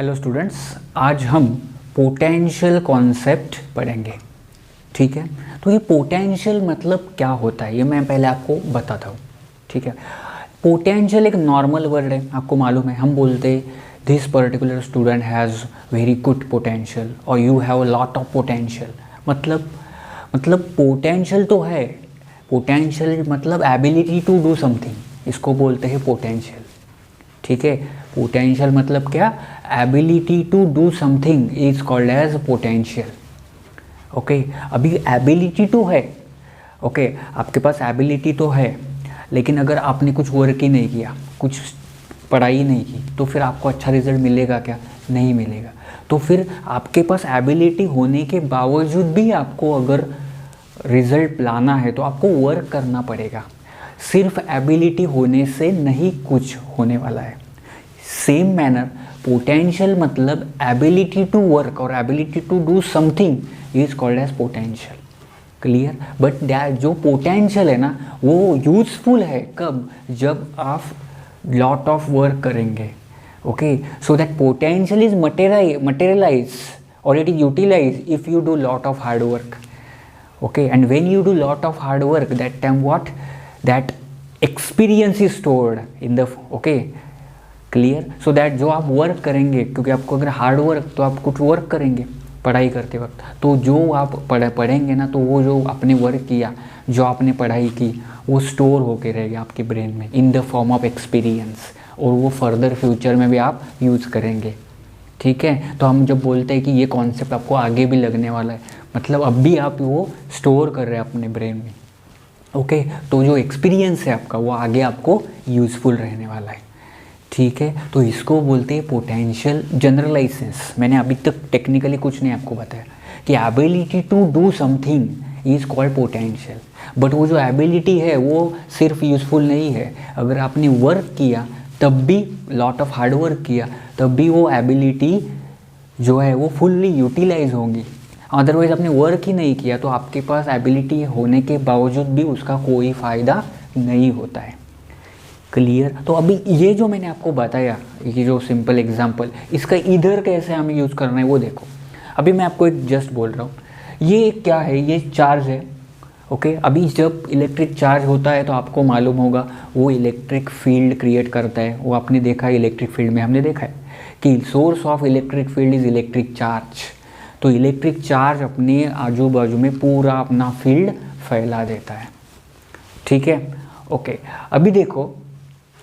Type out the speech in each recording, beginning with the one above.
Hello students, आज हम potential concept पढ़ेंगे। ठीक है, तो ये पोटेंशियल मतलब क्या होता है ये मैं पहले आपको बताता हूँ। ठीक है, पोटेंशियल एक नॉर्मल वर्ड है, आपको मालूम है। हम बोलते this particular student has very good potential और you have lot of potential. मतलब पोटेंशियल तो है, पोटेंशियल मतलब एबिलिटी टू डू समथिंग, इसको बोलते हैं पोटेंशियल। ठीक है, पोटेंशियल मतलब क्या? Ability to do something is called as potential. Okay, अभी एबिलिटी तो है, ओके आपके पास एबिलिटी तो है, लेकिन अगर आपने कुछ वर्क ही नहीं किया, कुछ पढ़ाई नहीं की, तो फिर आपको अच्छा रिजल्ट मिलेगा क्या? नहीं मिलेगा। तो फिर आपके पास एबिलिटी होने के बावजूद भी आपको अगर रिजल्ट लाना है तो आपको वर्क करना पड़ेगा। सिर्फ एबिलिटी होने से नहीं कुछ होने वाला है। सेम मैनर पोटेंशियल मतलब एबिलिटी टू वर्क और ability to do something is called as potential. Clear? But जो पोटेंशियल है ना वो यूजफुल है कब? जब आप लॉट ऑफ वर्क करेंगे। Okay, so that potential is materialize or it is utilized if you do lot of hard work. Okay, and when you do lot of hard work, that time what? That experience is stored in the clear? So that जो आप work करेंगे, क्योंकि आपको अगर hard work तो आप कुछ work करेंगे पढ़ाई करते वक्त, तो जो आप पढ़ेंगे ना, तो वो जो आपने वर्क किया, जो आपने पढ़ाई की, वो स्टोर होके रहेगा आपके ब्रेन में in the form of experience, और वो फर्दर फ्यूचर में भी आप यूज़ करेंगे। ठीक है, तो हम जब बोलते हैं कि ये कॉन्सेप्ट आपको आगे भी लगने वाला है, मतलब अब भी आप वो स्टोर कर रहे हैं अपने ब्रेन में। ओके, तो जो एक्सपीरियंस है आपका वो आगे आपको यूज़फुल रहने वाला है। ठीक है, तो इसको बोलते हैं पोटेंशियल जनरलाइजेंस। मैंने अभी तक टेक्निकली कुछ नहीं आपको बताया कि ability to do something is called potential. But वो जो एबिलिटी है वो सिर्फ यूज़फुल नहीं है, अगर आपने वर्क किया तब भी, लॉट ऑफ हार्ड वर्क किया तब भी वो एबिलिटी जो है वो फुल्ली यूटिलाइज होंगी। अदरवाइज आपने वर्क ही नहीं किया तो आपके पास एबिलिटी होने के बावजूद भी उसका कोई फ़ायदा नहीं होता है। क्लियर? तो अभी ये जो मैंने आपको बताया, ये जो सिंपल एग्जांपल, इसका इधर कैसे हमें यूज़ करना है वो देखो। अभी मैं आपको एक जस्ट बोल रहा हूँ, ये क्या है? ये चार्ज है। ओके, अभी जब इलेक्ट्रिक चार्ज होता है तो आपको मालूम होगा वो इलेक्ट्रिक फील्ड क्रिएट करता है। वो आपने देखा है इलेक्ट्रिक फील्ड में, हमने देखा है कि source of electric field is electric charge. तो इलेक्ट्रिक चार्ज अपने आजू बाजू में पूरा अपना फील्ड फैला देता है। ठीक है, ओके। अभी देखो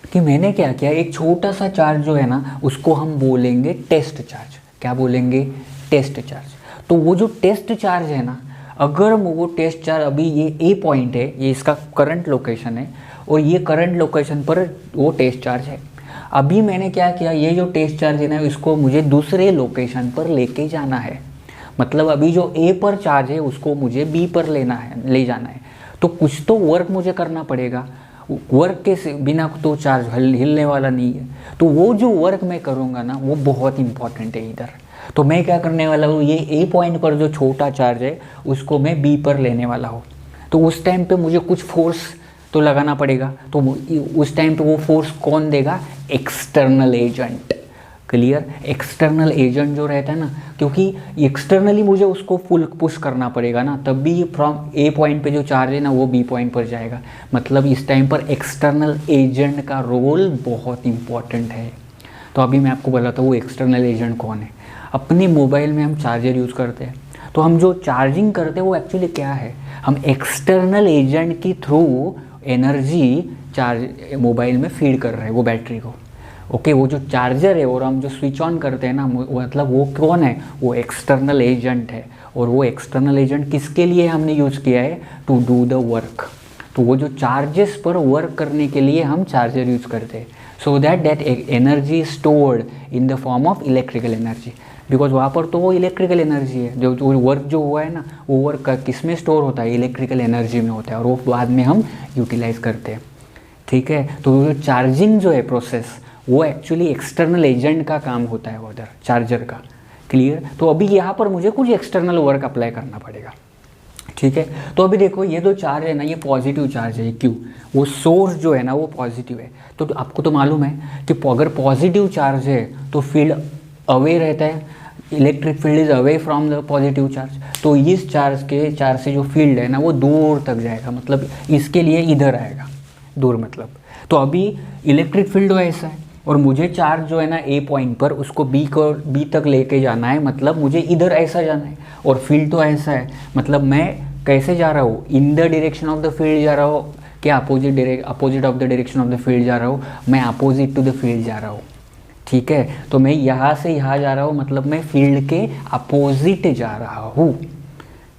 कि मैंने क्या किया, एक छोटा सा चार्ज जो है ना उसको हम बोलेंगे टेस्ट चार्ज। क्या बोलेंगे? Test charge. तो वो जो टेस्ट चार्ज है ना, अगर वो टेस्ट चार्ज, अभी ये ए पॉइंट है, ये इसका करंट लोकेशन है, और ये करंट लोकेशन पर वो टेस्ट चार्ज है। अभी मैंने क्या किया, ये जो टेस्ट चार्ज है ना इसको मुझे दूसरे लोकेशन पर लेके जाना है। मतलब अभी जो ए पर चार्ज है उसको मुझे बी पर ले जाना है। तो कुछ तो वर्क मुझे करना पड़ेगा। वर्क के बिना तो चार्ज हिलने वाला नहीं है। तो वो जो वर्क मैं करूँगा ना वो बहुत इंपॉर्टेंट है इधर। तो मैं क्या करने वाला हूँ, ये ए पॉइंट पर जो छोटा चार्ज है उसको मैं बी पर लेने वाला हूँ। तो उस टाइम पे मुझे कुछ फोर्स तो लगाना पड़ेगा। तो उस टाइम पे वो फोर्स कौन देगा? External agent. Clear? External agent जो रहता है ना, क्योंकि एक्सटर्नली मुझे उसको फुल पुश करना पड़ेगा ना, तब भी फ्रॉम ए पॉइंट पे जो चार्ज है ना वो बी पॉइंट पर जाएगा। मतलब इस टाइम पर एक्सटर्नल एजेंट का रोल बहुत इंपॉर्टेंट है। तो अभी मैं आपको बताता हूँ वो एक्सटर्नल एजेंट कौन है। अपने मोबाइल में हम चार्जर यूज़ करते हैं, तो हम जो चार्जिंग करते हैं वो एक्चुअली क्या है? हम एक्सटर्नल एजेंट के थ्रू एनर्जी चार्ज मोबाइल में फीड कर रहे हैं वो बैटरी को। ओके, वो जो चार्जर है और हम जो स्विच ऑन करते हैं ना, मतलब वो कौन है? वो एक्सटर्नल एजेंट है। और वो एक्सटर्नल एजेंट किसके लिए हमने यूज़ किया है? To do the work. तो वो जो चार्जेस पर वर्क करने के लिए हम चार्जर यूज़ करते हैं, so that energy stored in the form of electrical energy. Because वहाँ पर तो वो इलेक्ट्रिकल एनर्जी है, जो वर्क जो हुआ है ना वो वर्क किस में स्टोर होता है? इलेक्ट्रिकल एनर्जी में होता है, और वो बाद में हम यूटिलाइज करते हैं। ठीक है, तो जो चार्जिंग जो है प्रोसेस वो एक्चुअली एक्सटर्नल एजेंट का काम होता है उधर चार्जर का। क्लियर? तो अभी यहाँ पर मुझे कुछ एक्सटर्नल वर्क अप्लाई करना पड़ेगा। ठीक है, तो अभी देखो ये जो चार्ज है ना ये पॉजिटिव चार्ज है, क्यों? वो सोर्स जो है ना वो पॉजिटिव है। तो आपको तो मालूम है कि अगर पॉजिटिव चार्ज है तो फील्ड अवे रहता है, electric field is away from the positive charge, तो इस चार्ज से जो फील्ड है ना वो दूर तक जाएगा, मतलब इसके लिए इधर आएगा दूर मतलब। तो अभी इलेक्ट्रिक फील्ड ऐसा है और मुझे चार्ज जो है ना ए पॉइंट पर उसको बी तक लेके जाना है, मतलब मुझे इधर ऐसा जाना है, और फील्ड तो ऐसा है, मतलब मैं कैसे जा रहा हूँ, इन the direction of the field जा रहा हूँ, क्या opposite of the direction of the field जा रहा हूँ, मैं अपोजिट टू द फील्ड जा रहा हूँ। ठीक है, तो मैं यहाँ से यहाँ जा रहा हूँ, मतलब मैं फील्ड के अपोजिट जा रहा हूँ।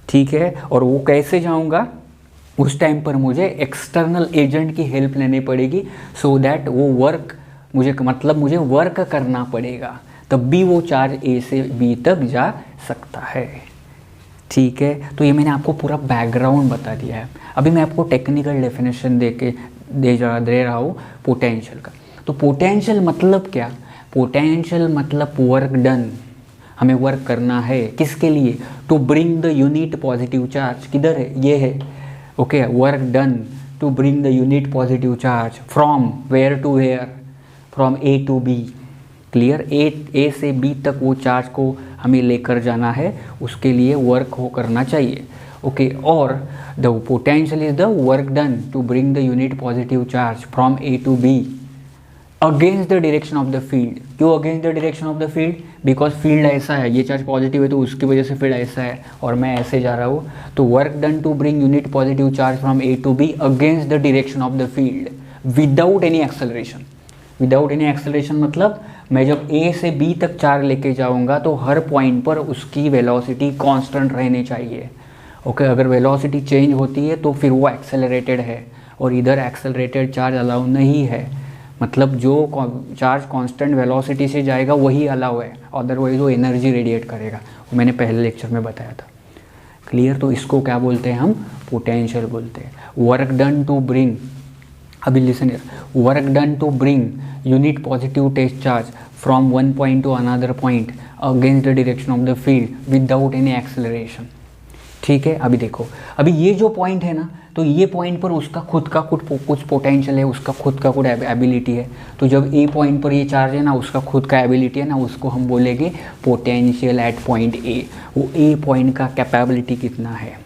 ठीक है, और वो कैसे जाऊँगा, उस टाइम पर मुझे एक्सटर्नल एजेंट की हेल्प लेनी पड़ेगी, सो दैट वो वर्क मुझे वर्क करना पड़ेगा, तब भी वो चार्ज ए से बी तक जा सकता है। ठीक है, तो ये मैंने आपको पूरा बैकग्राउंड बता दिया है। अभी मैं आपको टेक्निकल डेफिनेशन दे रहा हूँ पोटेंशियल का। तो पोटेंशियल मतलब क्या, पोटेंशियल मतलब वर्क डन, हमें वर्क करना है किसके लिए, to bring the unit positive charge, किधर है, ये है, okay, work done to bring the unit positive charge from where to where, from A to B. Clear, A से बी तक वो चार्ज को हमें लेकर जाना है, उसके लिए वर्क हो करना चाहिए। ओके, और the potential is the work done to bring the unit positive charge from A to B against the direction of the field. क्यों against the direction of the field, because field ऐसा है, ये charge positive है तो उसकी वजह से field ऐसा है और मैं ऐसे जा रहा हूँ, तो work done to bring unit positive charge from A to B against the direction of the field without any acceleration. Without any acceleration मतलब मैं जब ए से बी तक चार्ज लेके जाऊंगा तो हर पॉइंट पर उसकी वेलोसिटी कांस्टेंट रहनी चाहिए। ओके, अगर वेलोसिटी चेंज होती है तो फिर वो एक्सेलरेटेड है, और इधर एक्सेलरेटेड चार्ज अलाउ नहीं है, मतलब जो चार्ज कांस्टेंट वेलोसिटी से जाएगा वही अलाउ है, अदरवाइज वो एनर्जी रेडिएट करेगा, वो मैंने पहले लेक्चर में बताया था। क्लियर, तो इसको क्या बोलते हैं हम, पोटेंशियल बोलते हैं। वर्क डन टू ब्रिंग, अभी listen here, work done to bring unit positive test charge from one point to another point against the direction of the field without any acceleration. ठीक है, अभी देखो, अभी ये जो पॉइंट है ना, तो ये पॉइंट पर उसका खुद का कुछ पोटेंशियल है, उसका खुद का कुछ एबिलिटी है। तो जब ए पॉइंट पर ये चार्ज है ना, उसका खुद का एबिलिटी है ना, उसको हम बोलेंगे पोटेंशियल एट पॉइंट ए। वो ए पॉइंट का कैपेबिलिटी कितना है,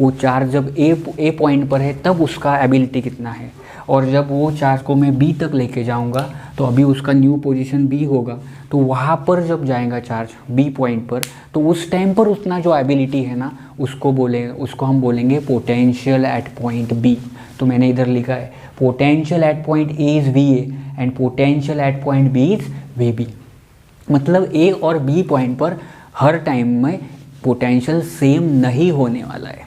वो चार्ज जब ए पॉइंट पर है तब उसका एबिलिटी कितना है, और जब वो चार्ज को मैं बी तक लेके जाऊंगा तो अभी उसका न्यू पोजीशन बी होगा, तो वहाँ पर जब जाएगा चार्ज बी पॉइंट पर, तो उस टाइम पर उतना जो एबिलिटी है ना उसको हम बोलेंगे पोटेंशियल एट पॉइंट बी। तो मैंने इधर लिखा है potential at point A is V A and potential at point B is V B. मतलब ए और बी पॉइंट पर हर टाइम में पोटेंशियल सेम नहीं होने वाला है।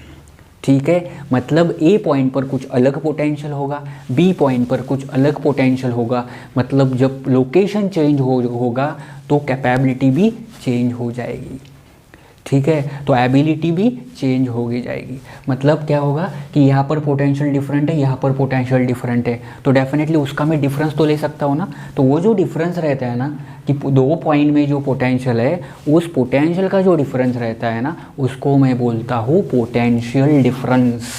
ठीक है, मतलब ए पॉइंट पर कुछ अलग पोटेंशियल होगा, बी पॉइंट पर कुछ अलग पोटेंशियल होगा, मतलब जब लोकेशन चेंज होगा तो कैपेबिलिटी भी चेंज हो जाएगी। ठीक है, तो एबिलिटी भी चेंज होगी जाएगी। मतलब क्या होगा कि यहाँ पर पोटेंशियल डिफरेंट है, यहाँ पर पोटेंशियल डिफरेंट है, तो डेफिनेटली उसका मैं डिफरेंस तो ले सकता हूँ ना। तो वो जो डिफरेंस रहता है ना कि दो पॉइंट में जो पोटेंशियल है, उस पोटेंशियल का जो डिफरेंस रहता है ना, उसको मैं बोलता हूँ पोटेंशियल डिफरेंस।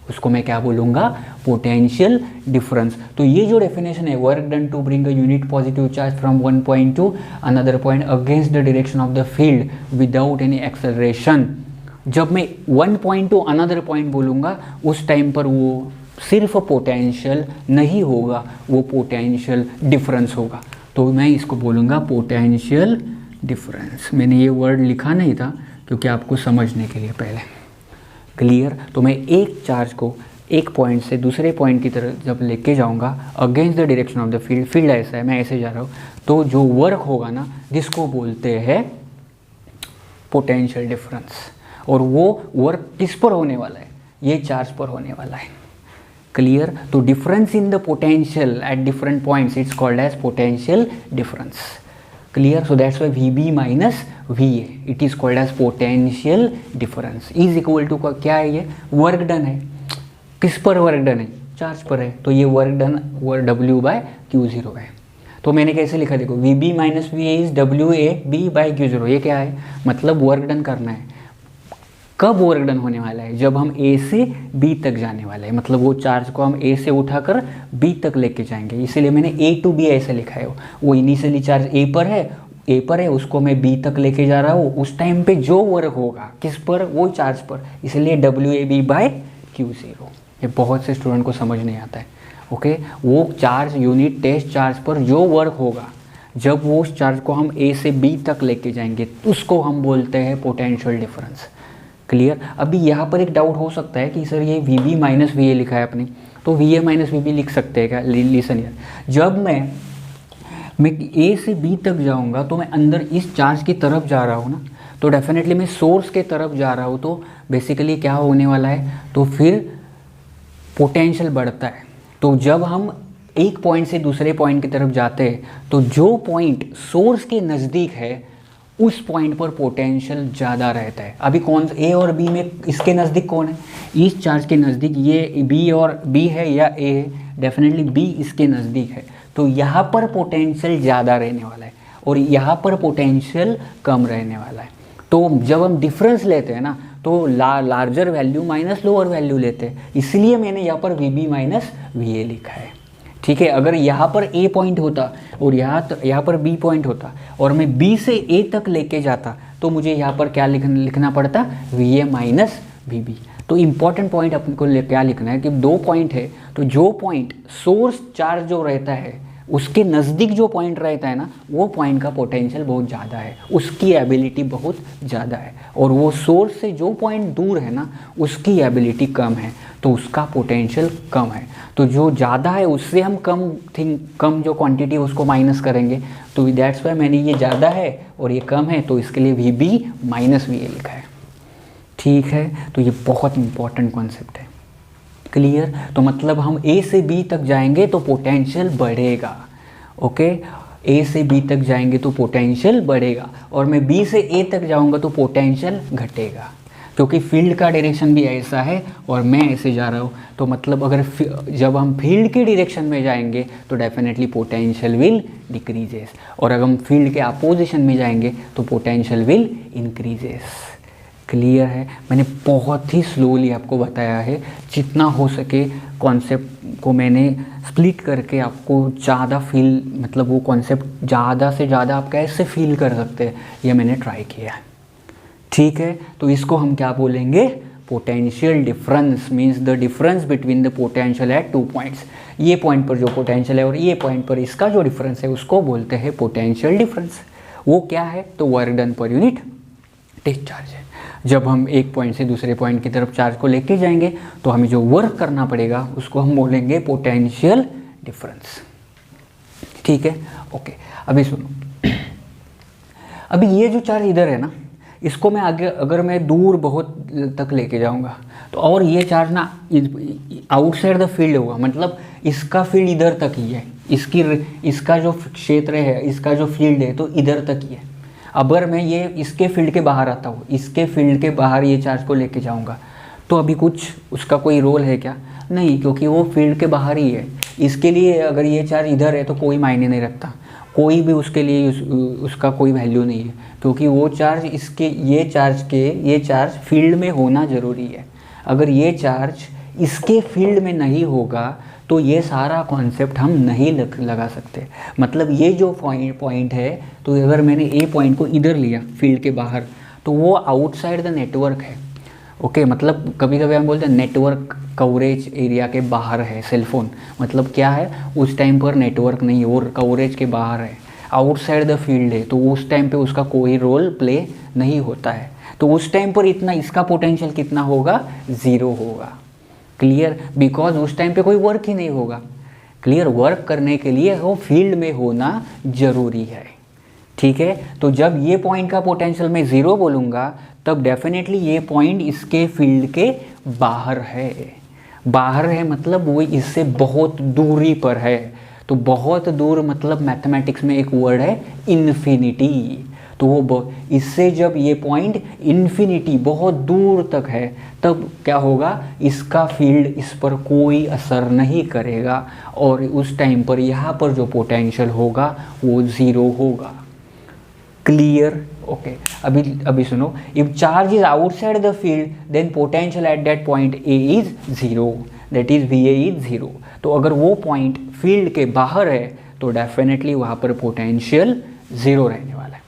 उसको मैं क्या बोलूँगा, पोटेंशियल डिफरेंस। तो ये जो डेफिनेशन है, work done to bring a unit positive charge from one point to another point against the direction of the field without any acceleration, जब मैं one point to another point बोलूँगा उस time पर वो सिर्फ पोटेंशियल नहीं होगा, वो पोटेंशियल डिफरेंस होगा। तो मैं इसको बोलूँगा पोटेंशियल डिफरेंस। मैंने ये वर्ड लिखा नहीं था क्योंकि आपको समझने के लिए पहले। क्लियर, तो मैं एक चार्ज को एक पॉइंट से दूसरे पॉइंट की तरफ जब लेके जाऊंगा against the direction of the field, field ऐसा है, मैं ऐसे जा रहा हूँ, तो जो वर्क होगा ना जिसको बोलते हैं पोटेंशियल डिफरेंस, और वो वर्क किस पर होने वाला है, ये चार्ज पर होने वाला है। क्लियर, तो difference in the potential at different points it's called as potential difference. Clear, so that's why VB minus VA, it is called as potential difference is equal to क्या है, ये वर्क डन है, किस पर work done है, charge पर है, तो ये work done W by Q0 है। तो मैंने कैसे लिखा, देखो VB minus VA is WAB by Q0, ये क्या है, मतलब वर्क डन करना है। कब वर्क डन होने वाला है, जब हम A से B तक जाने वाले हैं, मतलब वो चार्ज को हम A से उठाकर B तक लेके जाएंगे, इसीलिए मैंने A to B ऐसे लिखा है। वो इनिशियली चार्ज A पर है, ए पर है उसको मैं बी तक लेके जा रहा हूँ, उस टाइम पे जो वर्क होगा किस पर, वो चार्ज पर, इसलिए WAB/Q0। ये बहुत से स्टूडेंट को समझ नहीं आता है। ओके, वो चार्ज यूनिट टेस्ट चार्ज पर जो वर्क होगा, जब वो उस चार्ज को हम ए से बी तक लेके जाएंगे उसको हम बोलते हैं पोटेंशियल डिफरेंस। क्लियर। अभी यहाँ पर एक डाउट हो सकता है कि सर ये VB माइनस VA लिखा है अपने, तो VA माइनस VB लिख सकते हैं क्या? लिसन यार, जब मैं ए से बी तक जाऊंगा तो मैं अंदर इस चार्ज की तरफ जा रहा हूँ ना, तो डेफिनेटली मैं सोर्स के तरफ जा रहा हूँ, तो बेसिकली क्या होने वाला है, तो फिर पोटेंशियल बढ़ता है। तो जब हम एक पॉइंट से दूसरे पॉइंट की तरफ जाते हैं तो जो पॉइंट सोर्स के नज़दीक है उस पॉइंट पर पोटेंशियल ज़्यादा रहता है। अभी कौन ए और बी में इसके नज़दीक कौन है? इस चार्ज के नज़दीक ये बी और बी है या ए है? डेफिनेटली बी इसके नज़दीक है, तो यहाँ पर पोटेंशियल ज़्यादा रहने वाला है और यहाँ पर पोटेंशियल कम रहने वाला है। तो जब हम डिफरेंस लेते हैं ना, तो larger value minus lower value लेते हैं, इसलिए मैंने यहाँ पर VB माइनस VA लिखा है। ठीक है, अगर यहाँ पर A पॉइंट होता और यहाँ पर B पॉइंट होता और मैं B से A तक लेके जाता, तो मुझे यहाँ पर क्या लिखना पड़ता? VA minus VB। तो इम्पॉर्टेंट पॉइंट अपन को क्या लिखना है कि दो पॉइंट है, तो जो पॉइंट सोर्स चार्ज जो रहता है उसके नज़दीक जो पॉइंट रहता है ना, वो पॉइंट का पोटेंशियल बहुत ज़्यादा है, उसकी एबिलिटी बहुत ज़्यादा है, और वो सोर्स से जो पॉइंट दूर है ना उसकी एबिलिटी कम है, तो उसका पोटेंशियल कम है। तो जो ज़्यादा है उससे हम कम जो क्वांटिटी है उसको माइनस करेंगे, तो दैट्स वाई मैंने ये ज़्यादा है और ये कम है, तो इसके लिए VB माइनस VA लिखा है। ठीक है, तो ये बहुत इंपॉर्टेंट कॉन्सेप्ट है। क्लियर। तो मतलब हम A से B तक जाएंगे तो पोटेंशियल बढ़ेगा। ओके, A से B तक जाएंगे तो पोटेंशियल बढ़ेगा, और मैं B से A तक जाऊंगा तो पोटेंशियल घटेगा, क्योंकि फील्ड का डायरेक्शन भी ऐसा है और मैं ऐसे जा रहा हूँ। तो मतलब अगर जब हम फील्ड के डायरेक्शन में जाएंगे तो डेफिनेटली पोटेंशियल विल डिक्रीजेस, और अगर हम फील्ड के अपोजिशन में जाएंगे तो पोटेंशियल विल इंक्रीजेस। क्लियर है। मैंने बहुत ही स्लोली आपको बताया है, जितना हो सके कॉन्सेप्ट को मैंने स्प्लिट करके आपको ज़्यादा फील, मतलब वो कॉन्सेप्ट ज़्यादा से ज़्यादा आप कैसे फील कर सकते हैं ये मैंने ट्राई किया है। ठीक है, तो इसको हम क्या बोलेंगे? Potential difference means the difference between the potential eight two points. ये पॉइंट पर जो पोटेंशियल है और ये पॉइंट पर इसका जो डिफरेंस है उसको बोलते हैं पोटेंशियल डिफरेंस। वो क्या है? तो work done per unit test charge है। जब हम एक पॉइंट से दूसरे पॉइंट की तरफ चार्ज को लेके जाएंगे तो हमें जो वर्क करना पड़ेगा उसको हम बोलेंगे पोटेंशियल डिफरेंस। ठीक है, ओके। अभी सुनो, अभी ये जो चार्ज इधर है ना, इसको मैं आगे अगर मैं दूर बहुत तक लेके जाऊंगा तो, और ये चार्ज ना आउटसाइड द फील्ड होगा, मतलब इसका फील्ड इधर तक ही है, इसका जो क्षेत्र है, इसका जो फील्ड है तो इधर तक ही है। अगर मैं ये इसके फील्ड के बाहर आता हूँ, इसके फील्ड के बाहर ये चार्ज को लेके जाऊँगा, तो अभी कुछ उसका कोई रोल है क्या? नहीं, क्योंकि वो फील्ड के बाहर ही है। इसके लिए अगर ये चार्ज इधर है तो कोई मायने नहीं रखता, कोई भी उसके लिए उसका कोई वैल्यू नहीं है, क्योंकि वो चार्ज ये चार्ज फील्ड में होना ज़रूरी है। अगर ये चार्ज इसके फील्ड में नहीं होगा तो ये सारा कॉन्सेप्ट हम नहीं लगा सकते। मतलब ये जो पॉइंट है, तो अगर मैंने ए पॉइंट को इधर लिया फील्ड के बाहर, तो वो आउटसाइड द नेटवर्क है। ओके, मतलब कभी कभी हम बोलते हैं नेटवर्क कवरेज एरिया के बाहर है सेलफोन, मतलब क्या है, उस टाइम पर नेटवर्क नहीं है और कवरेज के बाहर है, आउटसाइड द फील्ड है, तो उस टाइम पे उसका कोई रोल प्ले नहीं होता है। तो उस टाइम पर इतना इसका पोटेंशियल कितना होगा? 0 होगा। क्लियर, बिकॉज उस टाइम पे कोई वर्क ही नहीं होगा। क्लियर, वर्क करने के लिए वो फील्ड में होना ज़रूरी है। ठीक है, तो जब ये पॉइंट का पोटेंशियल मैं 0 बोलूँगा तब डेफिनेटली ये पॉइंट इसके फील्ड के बाहर है। बाहर है मतलब वो इससे बहुत दूरी पर है। तो बहुत दूर मतलब मैथमेटिक्स में एक वर्ड है इन्फिनिटी। तो वो इससे जब ये पॉइंट इन्फिनिटी बहुत दूर तक है तब क्या होगा, इसका फील्ड इस पर कोई असर नहीं करेगा और उस टाइम पर यहाँ पर जो पोटेंशियल होगा वो 0 होगा। Clear, okay. अभी सुनो, if charge is outside the field then potential at that point A is 0, that is VA is 0। तो अगर वो पॉइंट फील्ड के बाहर है तो डेफिनेटली वहाँ पर पोटेंशियल 0 रहने वाला है।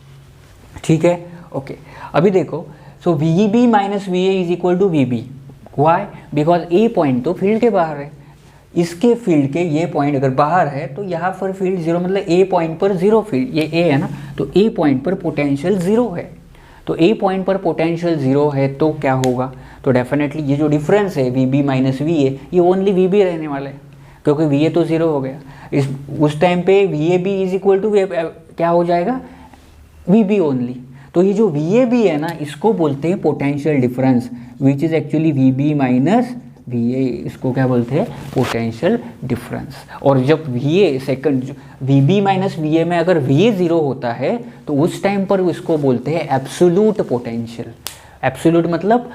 ठीक है, ओके। अभी देखो, so V B minus V A is equal to V B. Why? Because A point तो फील्ड के बाहर है, इसके फील्ड के ये पॉइंट अगर बाहर है तो यहाँ पर फील्ड जीरो, मतलब ए पॉइंट पर जीरो फील्ड, ये ए है ना, तो ए पॉइंट पर पोटेंशियल जीरो है। तो ए पॉइंट पर पोटेंशियल जीरो है तो क्या होगा, तो डेफिनेटली ये जो डिफरेंस है V B minus V A, ये ओनली वी बी रहने वाला है, क्योंकि वी ए तो जीरो हो गया। उस टाइम पे V A B is equal to क्या हो जाएगा, वी बी ओनली। तो ये जो वी ए बी है ना, इसको बोलते हैं potential difference, which is actually V B minus V A, इसको क्या बोलते हैं, पोटेंशियल डिफरेंस। और जब V A second, V B minus V A में अगर वी ए जीरो होता है तो उस टाइम पर इसको बोलते हैं एब्सोल्यूट पोटेंशियल। एब्सोल्यूट मतलब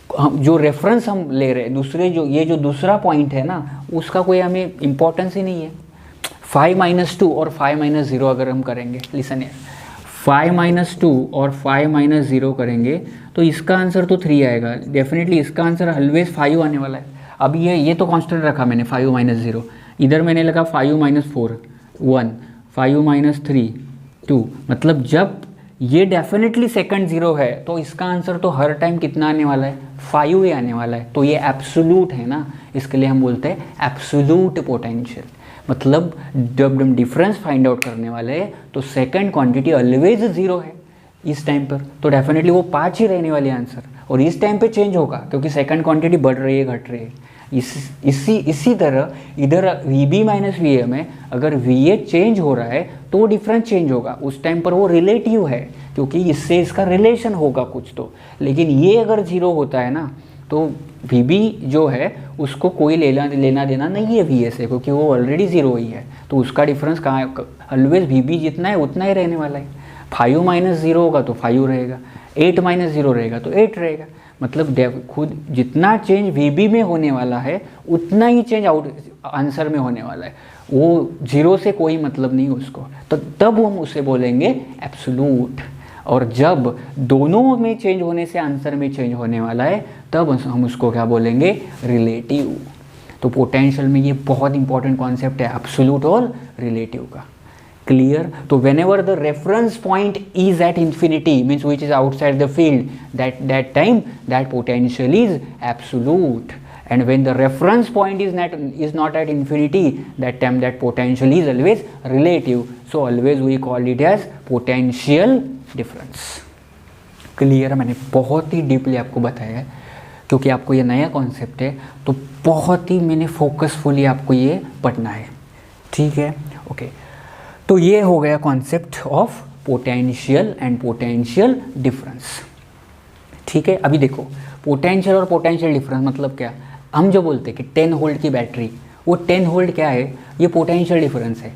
हम जो रेफरेंस हम ले रहे हैं, दूसरे जो ये जो दूसरा पॉइंट है ना, उसका कोई हमें इंपॉर्टेंस ही नहीं है। 5-2 और 5-0 अगर हम करेंगे, लिसन है, 5-2 और 5-0 करेंगे तो इसका आंसर तो 3 आएगा डेफिनेटली, इसका आंसर ऑलवेज 5 आने वाला है। अब ये तो कांस्टेंट रखा मैंने 5-0, इधर मैंने लगा 5-4 1, 5-3 2, मतलब जब ये डेफिनेटली सेकंड जीरो है तो इसका आंसर तो हर टाइम कितना आने वाला है, 5 ही आने वाला है। तो ये एब्सोल्यूट है ना, इसके लिए हम बोलते हैं एब्सोल्यूट पोटेंशियल। मतलब जब हम डिफरेंस फाइंड आउट करने वाले हैं तो सेकंड क्वांटिटी ऑलवेज जीरो है इस टाइम पर, तो डेफिनेटली वो 5 ही रहने वाली आंसर। और इस टाइम पे चेंज होगा क्योंकि सेकंड क्वांटिटी बढ़ रही है घट रही है। इसी तरह इधर V B minus V A में अगर वी ए चेंज हो रहा है तो डिफरेंस चेंज होगा, उस टाइम पर वो रिलेटिव है क्योंकि इससे इसका रिलेशन होगा कुछ तो। लेकिन ये अगर जीरो होता है ना तो वी बी जो है उसको कोई लेना देना नहीं है वी ए से, क्योंकि वो ऑलरेडी जीरो ही है। तो उसका डिफरेंस कहाँ, ऑलवेज वी बी जितना है उतना ही रहने वाला है। 5-0 होगा तो 5 रहेगा, 8-0 रहेगा तो 8 रहेगा। मतलब खुद जितना चेंज वी बी में होने वाला है उतना ही चेंज आंसर में होने वाला है, वो जीरो से कोई मतलब नहीं उसको। तो तब हम उसे बोलेंगे एब्सोल्यूट। और जब दोनों में चेंज होने से आंसर में चेंज होने वाला है तब हम उसको क्या बोलेंगे, रिलेटिव। तो पोटेंशियल में ये बहुत इंपॉर्टेंट कॉन्सेप्ट है एब्सोल्यूट और रिलेटिव का। क्लियर? तो whenever the reference point is at infinity, means which is outside the field, that time that potential is absolute. And when the reference point is not at infinity, that time that potential is always relative. So always we call it as potential difference. Clear? मैंने बहुत ही deeply आपको बताया है क्योंकि आपको ये नया concept है, तो बहुत ही मैंने फोकसफुली आपको ये पढ़ना है। ठीक है, ओके। तो ये हो गया concept of potential and potential difference. ठीक है, अभी देखो पोटेंशियल और पोटेंशियल डिफरेंस मतलब क्या। हम जो बोलते हैं कि 10 वोल्ट की बैटरी, वो 10 वोल्ट क्या है, ये पोटेंशियल डिफरेंस है।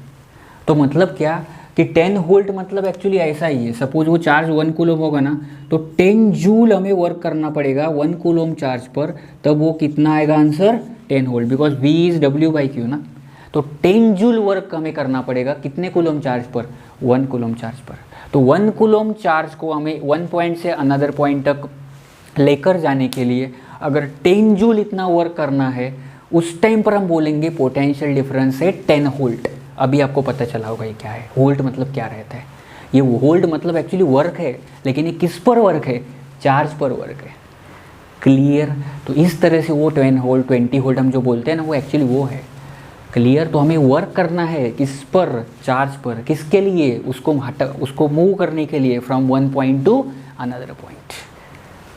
तो मतलब क्या कि 10 वोल्ट मतलब एक्चुअली ऐसा ही है, सपोज वो चार्ज 1 कूलम होगा ना, तो 10 जूल हमें वर्क करना पड़ेगा 1 कूलम चार्ज पर, तब वो कितना आएगा answer, 10 volt, because V is W/Q ना। तो 10 जूल वर्क हमें करना पड़ेगा कितने कूलम चार्ज पर, 1 कूलम चार्ज पर। तो 1 कूलम चार्ज को हमें 1 पॉइंट से अनदर पॉइंट तक लेकर जाने के लिए अगर 10 जूल इतना वर्क करना है, उस टाइम पर हम बोलेंगे पोटेंशियल डिफरेंस है 10 वोल्ट। अभी आपको पता चला होगा ये क्या है, वोल्ट मतलब क्या रहता है। ये वोल्ट मतलब एक्चुअली वर्क है, लेकिन ये किस पर वर्क है, चार्ज पर वर्क है। क्लियर? तो इस तरह से वो 10 वोल्ट 20 वोल्ट हम जो बोलते हैं ना, वो एक्चुअली वो है। क्लियर? तो हमें वर्क करना है किस पर, चार्ज पर। किसके लिए, उसको मूव करने के लिए from 1 point to another point.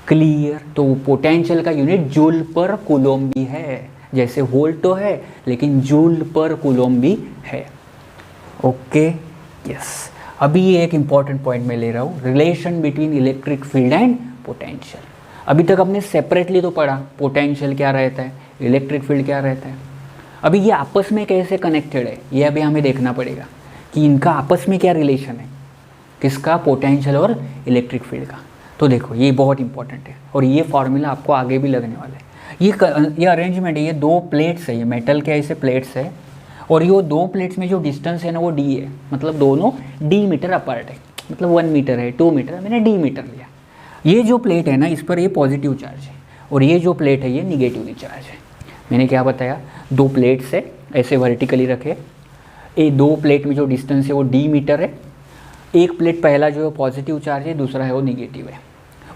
Clear? तो पोटेंशियल का यूनिट जूल पर कूलम भी है, जैसे वोल्ट तो है लेकिन जूल पर कूलम भी है। Okay, yes. अभी ये एक इंपॉर्टेंट पॉइंट मैं ले रहा हूँ, relation between electric field and potential. अभी तक हमने सेपरेटली तो पढ़ा पोटेंशियल क्या रहता है, इलेक्ट्रिक फील्ड क्या रहता है। अभी ये आपस में कैसे कनेक्टेड है, ये अभी हमें देखना पड़ेगा कि इनका आपस में क्या रिलेशन है, किसका, पोटेंशियल और इलेक्ट्रिक फील्ड का। तो देखो ये बहुत इंपॉर्टेंट है और ये फॉर्मूला आपको आगे भी लगने वाला है। ये अरेंजमेंट है, ये 2 प्लेट्स है, ये मेटल के ऐसे प्लेट्स है और ये 2 प्लेट्स में जो डिस्टेंस है ना वो d है, मतलब दोनों d मीटर अपार्ट है, मतलब 1 मीटर है, 2 मीटर, मैंने d मीटर लिया। ये जो प्लेट है ना, इस पर ये पॉजिटिव चार्ज है और ये जो प्लेट है ये निगेटिवली चार्ज है। मैंने क्या बताया, 2 प्लेट्स है ऐसे वर्टिकली रखे, ये 2 प्लेट में जो डिस्टेंस है वो d मीटर है, एक प्लेट पहला जो है पॉजिटिव चार्ज है, दूसरा है वो निगेटिव है,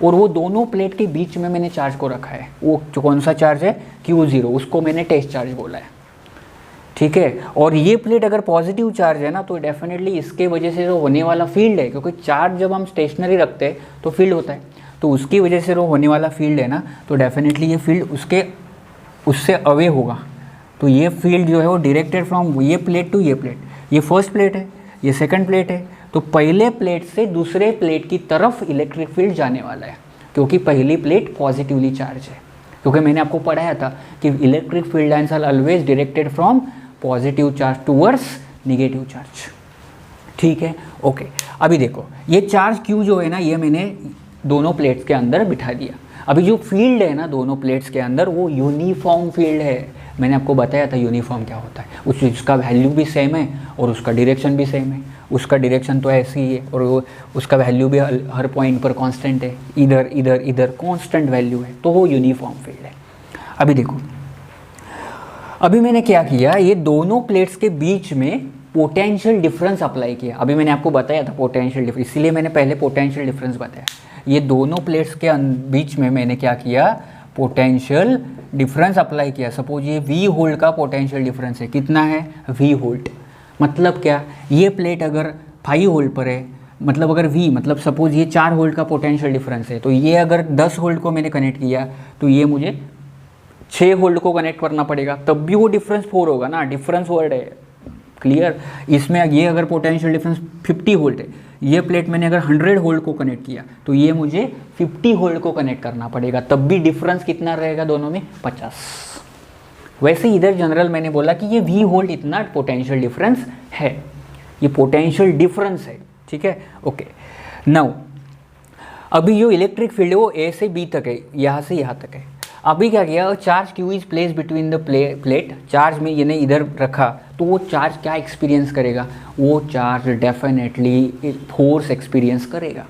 और वो दोनों प्लेट के बीच में मैंने चार्ज को रखा है। वो जो कौन सा चार्ज है, Q0, उसको मैंने टेस्ट चार्ज बोला है, ठीक है। और ये प्लेट अगर पॉजिटिव चार्ज है ना, तो डेफिनेटली इसके वजह से जो होने वाला फील्ड है, क्योंकि चार्ज जब हम स्टेशनरी रखते हैं तो फील्ड होता है, तो उसकी वजह से जो होने वाला फील्ड है ना, तो डेफिनेटली ये फील्ड उससे अवे होगा। तो ये फील्ड जो है वो डायरेक्टेड फ्रॉम ये प्लेट टू ये प्लेट, ये फर्स्ट प्लेट है, ये सेकंड प्लेट है, तो पहले प्लेट से दूसरे प्लेट की तरफ इलेक्ट्रिक फील्ड जाने वाला है, क्योंकि पहली प्लेट पॉजिटिवली चार्ज है। क्योंकि मैंने आपको पढ़ाया था कि electric field lines are always directed from positive charge towards negative charge, ठीक है, ओके। अभी देखो ये चार्ज Q जो है ना, ये मैंने दोनों प्लेट्स के अंदर बिठा दिया। अभी जो फील्ड है ना दोनों प्लेट्स के अंदर, वो यूनिफॉर्म फील्ड है। मैंने आपको बताया था यूनिफॉर्म क्या होता है, उसका वैल्यू भी सेम है और उसका डायरेक्शन भी सेम है। उसका डायरेक्शन तो ऐसे ही है और उसका वैल्यू भी हर पॉइंट पर कांस्टेंट है, इधर इधर इधर कांस्टेंट वैल्यू है, तो वो यूनिफॉर्म फील्ड है। अभी देखो, अभी मैंने क्या किया, ये दोनों प्लेट्स के बीच में पोटेंशियल डिफरेंस अप्लाई किया। अभी मैंने आपको बताया था पोटेंशियल डिफरेंस, इसीलिए मैंने पहले पोटेंशियल डिफरेंस बताया। ये दोनों प्लेट्स के बीच में मैंने क्या किया, पोटेंशियल डिफरेंस अप्लाई किया। सपोज ये V वोल्ट का पोटेंशियल डिफरेंस है, कितना है, V वोल्ट। मतलब क्या, ये प्लेट अगर 5 वोल्ट पर है, मतलब अगर V मतलब सपोज ये 4 वोल्ट का पोटेंशियल डिफरेंस है, तो ये अगर 10 वोल्ट को मैंने कनेक्ट किया, तो ये मुझे 6 वोल्ट को कनेक्ट करना पड़ेगा, तब भी वो डिफरेंस 4 होगा ना, डिफरेंस वर्ड है, क्लियर। इसमें ये अगर पोटेंशियल डिफरेंस 50 वोल्ट है, ये प्लेट मैंने अगर 100 वोल्ट को कनेक्ट किया, तो ये मुझे 50 वोल्ट को कनेक्ट करना पड़ेगा, तब भी डिफरेंस कितना रहेगा दोनों में, 50। वैसे इधर जनरल मैंने बोला कि ये V वोल्ट इतना पोटेंशियल डिफरेंस है, ये पोटेंशियल डिफरेंस है, ठीक है, ओके। नाउ अभी जो इलेक्ट्रिक फील्ड है वो A से B तक है, यहाँ से यहाँ तक है। अभी क्या किया, charge Q is place between the plate, charge में ये नहीं इधर रखा, तो वो चार्ज क्या एक्सपीरियंस करेगा, वो चार्ज डेफिनेटली फोर्स एक्सपीरियंस करेगा,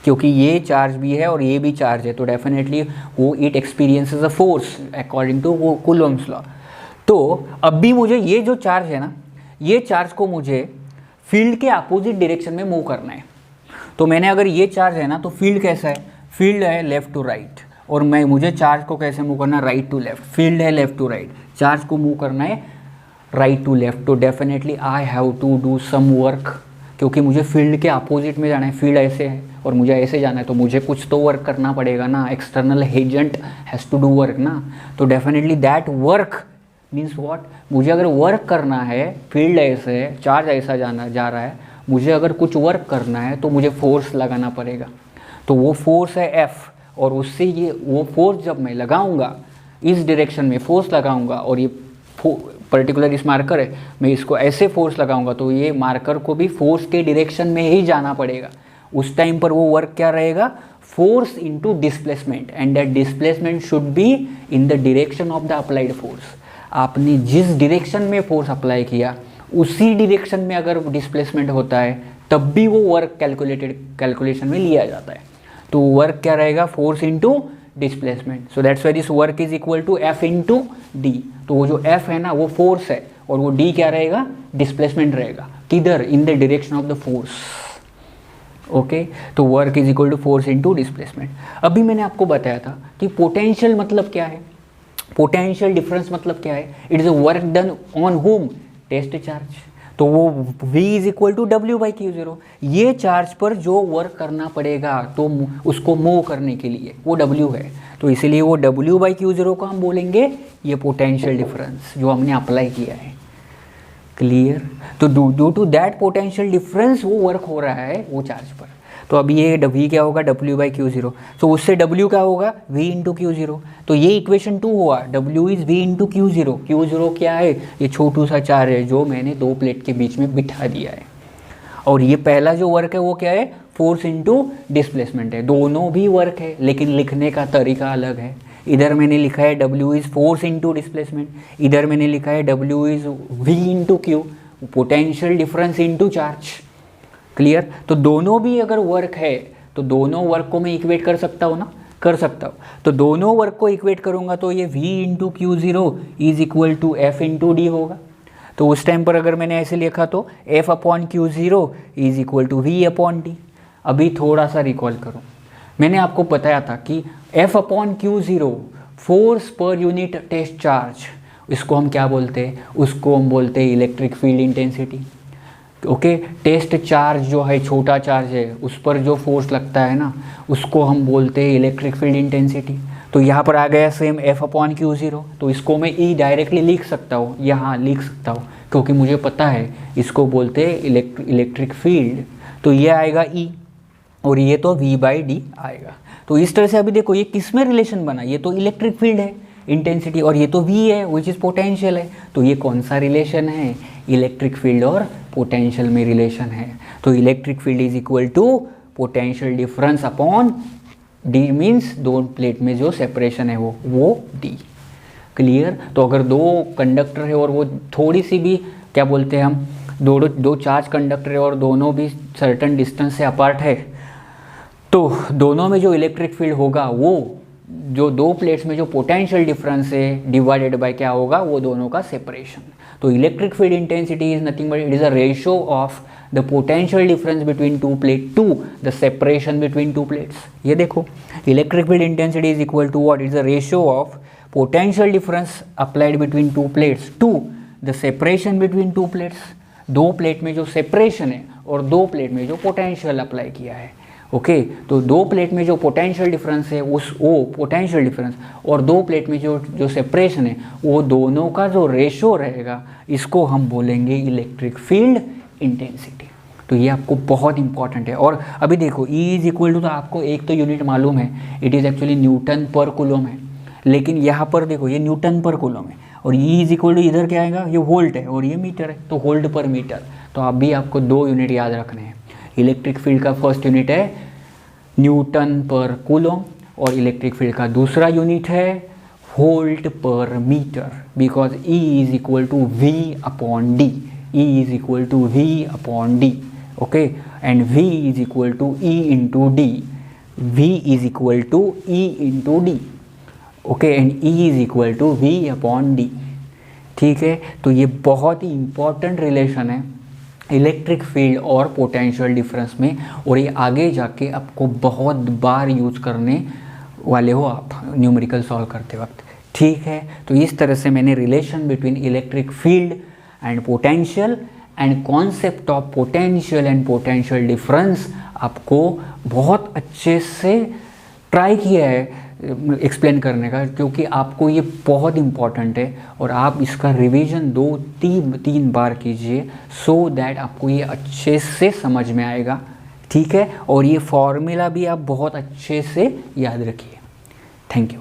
क्योंकि ये चार्ज भी है और ये भी चार्ज है, तो डेफिनेटली वो it experiences a force according to वो कूलम्ब्स लॉ। तो अब भी मुझे ये जो चार्ज है ना, ये चार्ज को मुझे फील्ड के अपोजिट डायरेक्शन में मूव करना है। तो मैंने अगर ये चार्ज है ना, तो फील्ड कैसा है, फील्ड है लेफ्ट टू राइट, और मुझे चार्ज को कैसे मूव करना है, राइट टू लेफ्ट। फील्ड है लेफ्ट टू राइट, चार्ज को मूव करना है राइट टू लेफ्ट, तो definitely I have to do some work, क्योंकि मुझे फील्ड के अपोजिट में जाना है। फील्ड ऐसे है और मुझे ऐसे जाना है, तो मुझे कुछ तो वर्क करना पड़ेगा ना, external agent has to do work ना, तो definitely that work means what, मुझे अगर वर्क करना है, फील्ड ऐसे है, चार्ज ऐसा जा रहा है, मुझे अगर कुछ वर्क करना है तो मुझे फोर्स लगाना पड़ेगा, तो वो फोर्स है F, और उससे ये वो फोर्स जब मैं लगाऊंगा इस डायरेक्शन में फोर्स लगाऊंगा, और ये पर्टिकुलर इस मार्कर है, मैं इसको ऐसे फोर्स लगाऊंगा, तो ये मार्कर को भी फोर्स के डायरेक्शन में ही जाना पड़ेगा। उस टाइम पर वो वर्क क्या रहेगा, force into displacement, and that displacement should be in the direction of the applied force. आपने जिस डायरेक्शन में फोर्स अप्लाई किया उसी डायरेक्शन में अगर डिस्प्लेसमेंट होता है, तब भी वो वर्क कैलकुलेशन में लिया जाता है। तो वर्क क्या रहेगा, force into displacement, so that's why this work is equal to F into D। तो वो जो F है ना वो फोर्स है, और वो D क्या रहेगा, डिस्प्लेसमेंट रहेगा, किधर, in the direction of the force, okay. तो work is equal to force into displacement. अभी मैंने आपको बताया था कि पोटेंशियल मतलब क्या है, पोटेंशियल डिफरेंस मतलब क्या है, it is a work done on home, test charge, तो वो V is equal to W/Q0, ये चार्ज पर जो वर्क करना पड़ेगा तो उसको मूव करने के लिए वो W है, तो इसीलिए वो W/Q0 को हम बोलेंगे ये पोटेंशियल डिफरेंस जो हमने अप्लाई किया है, क्लियर। तो due to that potential difference वो वर्क हो रहा है वो चार्ज पर। तो अभी ये V क्या होगा, W/Q0, तो उससे W क्या होगा, V इंटू Q0। तो ये इक्वेशन 2 हुआ, W is V into Q0। Q0 क्या है, ये छोटू सा चार्ज है जो मैंने दो प्लेट के बीच में बिठा दिया है, और ये पहला जो वर्क है वो क्या है, फोर्स इंटू डिस्प्लेसमेंट है। दोनों भी वर्क है, लेकिन लिखने का तरीका अलग है। इधर मैंने लिखा है W is force into displacement, इधर मैंने लिखा है W is V into Q, potential difference into charge, clear. तो दोनों भी अगर वर्क है तो दोनों वर्क को मैं इक्वेट कर सकता हूँ ना, कर सकता हूँ। तो दोनों वर्क को इक्वेट करूँगा तो ये V into Q0 is equal to F into D होगा। तो तो उस टाइम पर अगर मैंने ऐसे लिखा तो F/Q0 is equal to V/D। अभी थोड़ा सा रिकॉल करो, मैंने आपको बताया था कि F/Q0 फोर्स पर यूनिट टेस्ट चार्ज, इसको हम क्या बोलते हैं, उसको हम बोलते हैं electric field intensity. Okay, test charge जो है, छोटा चार्ज है, उस पर जो फोर्स लगता है ना, उसको हम बोलते हैं इलेक्ट्रिक फील्ड इंटेंसिटी। तो यहाँ पर आ गया सेम F/Q0, तो इसको मैं E डायरेक्टली लिख सकता हूँ, यहाँ लिख सकता हूँ, क्योंकि मुझे पता है इसको बोलते हैं इलेक्ट्रिक फील्ड। तो ये आएगा E और ये तो V/D आएगा। तो इस तरह से अभी देखो ये किस में रिलेशन बना, ये तो इलेक्ट्रिक फील्ड है इंटेंसिटी, और ये तो V है विच इज़ पोटेंशियल है। तो ये कौन सा रिलेशन है, इलेक्ट्रिक फील्ड और पोटेंशियल में रिलेशन है। तो electric field is equal to potential difference upon D, means दो प्लेट में जो सेपरेशन है वो D। क्लियर। तो अगर दो कंडक्टर है और वो थोड़ी सी भी क्या बोलते हैं हम, दो चार्ज कंडक्टर है और दोनों भी सर्टेन डिस्टेंस से अपार्ट है, तो दोनों में जो इलेक्ट्रिक फील्ड होगा वो जो दो प्लेट्स में जो पोटेंशियल डिफरेंस है डिवाइडेड बाय क्या होगा, वो दोनों का सेपरेशन। तो electric field intensity is nothing but it is a ratio of the potential difference between two plate to the separation between two plates. ये देखो electric field intensity is equal to what, is a ratio of potential difference applied between two plates to the separation between two plates. दो plate में जो separation है और दो plate में जो पोटेंशियल अप्लाई किया है। ओके, तो दो प्लेट में जो पोटेंशियल डिफरेंस है वो पोटेंशियल डिफरेंस, और दो प्लेट में जो सेपरेशन है वो दोनों का जो रेशो रहेगा, इसको हम बोलेंगे इलेक्ट्रिक फील्ड इंटेंसिटी। तो ये आपको बहुत इंपॉर्टेंट है। और अभी देखो E इज इक्वल टू, तो आपको एक तो यूनिट मालूम है, it is actually Newton per coulomb है, लेकिन यहाँ पर देखो ये न्यूटन पर कूलम है, और E इज इक्वल टू इधर क्या आएगा, ये वोल्ट है और ये मीटर है, तो वोल्ट पर मीटर। तो अभी आपको दो यूनिट याद रखने हैं। इलेक्ट्रिक फील्ड का फर्स्ट यूनिट है न्यूटन पर कूलम, और इलेक्ट्रिक फील्ड का दूसरा यूनिट है volt per metre, because E is equal to V/D। E is equal to V/D, okay, and V is equal to E into D। V is equal to E into D, okay, and E is equal to V/D। ठीक है, तो ये बहुत ही important relation है electric field और potential difference में, और ये आगे जाके आपको बहुत बार यूज करने वाले हो आप न्यूमेरिकल सॉल्व करते वक्त। ठीक है, तो इस तरह से मैंने relation between electric field and potential and concept of potential and potential difference आपको बहुत अच्छे से ट्राई किया है एक्सप्लेन करने का, क्योंकि आपको ये बहुत इम्पॉर्टेंट है, और आप इसका रिवीजन 2-3 बार कीजिए सो दैट आपको ये अच्छे से समझ में आएगा। ठीक है, और ये फॉर्मूला भी आप बहुत अच्छे से याद रखिए। Thank you.